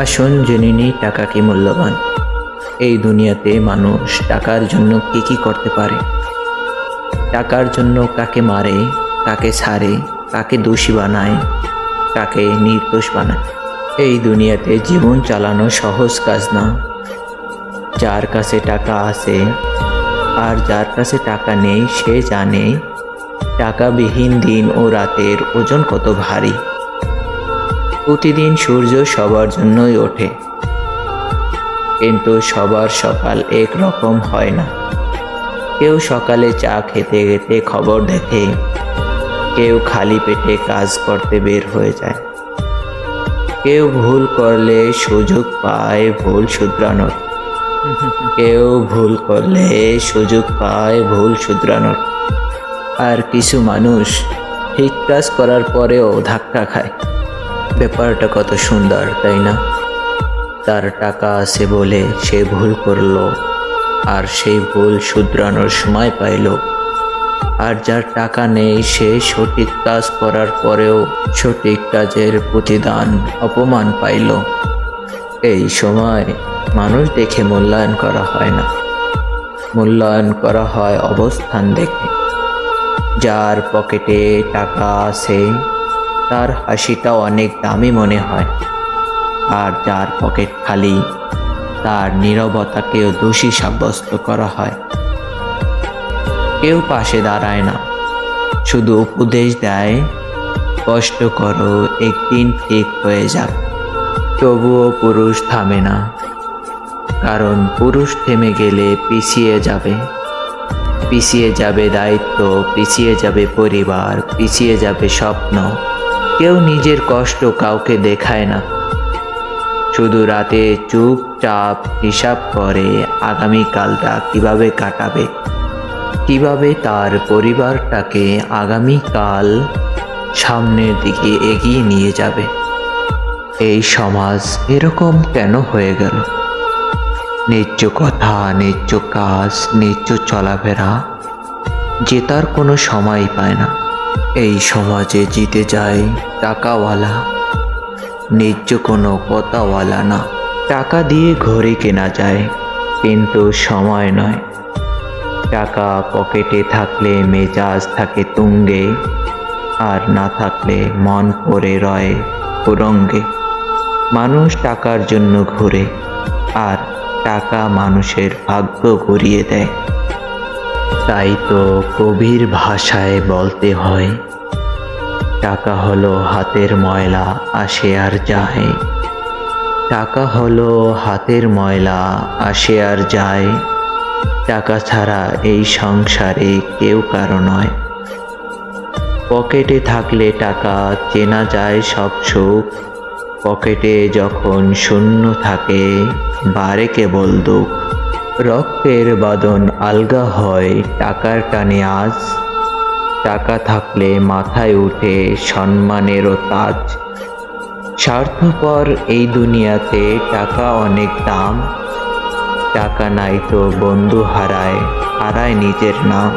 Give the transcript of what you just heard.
আসুন জেনে নিই টাকা কি মূল্যবান। এই দুনিয়াতে মানুষ টাকার জন্য কি কি করতে পারে। টাকার জন্য কাকে মারে, কাকে ছাড়ে, কাকে দোষী বানায়, কাকে নির্দোষ বানায়। এই দুনিয়াতে জীবন চালানো সহজ কাজ না। যার কাছে টাকা আছে আর যার কাছে টাকা নেই সে জানে টাকাবিহীন দিন ও রাতের ওজন কত ভারী। প্রতিদিন সূর্য সবার জন্যই ওঠে, কিন্তু সবার সকাল এক রকম হয় না। কেউ সকালে চা খেতে খেতে খবর দেখে, কেউ খালি পেটে কাজ করতে বের হয়ে যায়, কেউ ভুল করলে সুযোগ পায় ভুল শুধরানোর, কেউ ভুল করলে সুযোগ পায় ভুল শুধরানোর। আর কিছু মানুষ ঠিক কাজ করার পরেও ধাক্কা খায়। ব্যাপারটা কত সুন্দর, তাই না? তার টাকা আছে বলে সে ভুল করলো আর সেই ভুল শুধরানোর সময় পাইল। আর যার টাকা নেই সে সঠিক কাজ করার পরেও সঠিক কাজের প্রতিদান অপমান পাইল। এই সময় মানুষ দেখে মূল্যায়ন করা হয় না, মূল্যায়ন করা হয় অবস্থান দেখে। যার পকেটে টাকা আছে তার হাসিটা অনেক দামি মনে হয়, আর যার পকেট খালি তার নীরবতাকেও দোষী সাব্যস্ত করা হয়। কেউ পাশে দাঁড়ায় না, শুধু উপদেশ দেয়, কষ্ট করো, একদিন ঠিক হয়ে যাক। তবুও পুরুষ থামে না, কারণ পুরুষ থেমে গেলে পিছিয়ে যাবে। পিছিয়ে যাবে দায়িত্ব, পিছিয়ে যাবে পরিবার, পিছিয়ে যাবে স্বপ্ন। কেউ নিজের কষ্ট কাউকে দেখায় না, শুধু রাতে চুপচাপ হিসাব করে আগামীকালটা কিভাবে কাটাবে, কিভাবে তার পরিবারটাকে আগামীকাল সামনের দিকে এগিয়ে নিয়ে যাবে। এই সমাজ এরকম কেন হয়ে গেল? ন্যায্য কথা, ন্যায্য কাজ, ন্যায্য চলাফেরা জেতার কোনো সময় পায় না। এই সমাজে জিতে যায় টাকাওয়ালা, ন্যায্য কোনো কথাওয়ালা না। টাকা দিয়ে ঘড়ি কেনা যায়, কিন্তু সময় নয়। টাকা পকেটে থাকলে মেজাজ থাকে তুঙ্গে, আর না থাকলে মন পড়ে রয় কুরঙ্গে। মানুষ টাকার জন্য ঘুরে, আর টাকা মানুষের ভাগ্য ঘুরিয়ে দেয়। তাই তো কবির ভাষায় বলতে হয়, টাকা হলো হাতের ময়লা, আসে আর যায়। টাকা হলো হাতের ময়লা, আসে আর যায়। টাকা ছাড়া এই সংসারে কেউ কারো নয়। পকেটে থাকলে টাকা চেনা যায় সব সুখ, পকেটে যখন শূন্য থাকে বাড়ে কেবল দুঃখ। রক্তের বাঁধন আলগা হয় টাকার টানে আজ, টাকা থাকলে মাথায় উঠে সম্মানেরও তাজ। স্বার্থপর এই দুনিয়াতে টাকা অনেক দাম, টাকা নাই তো বন্ধু হারায়, হারায় নিজের নাম।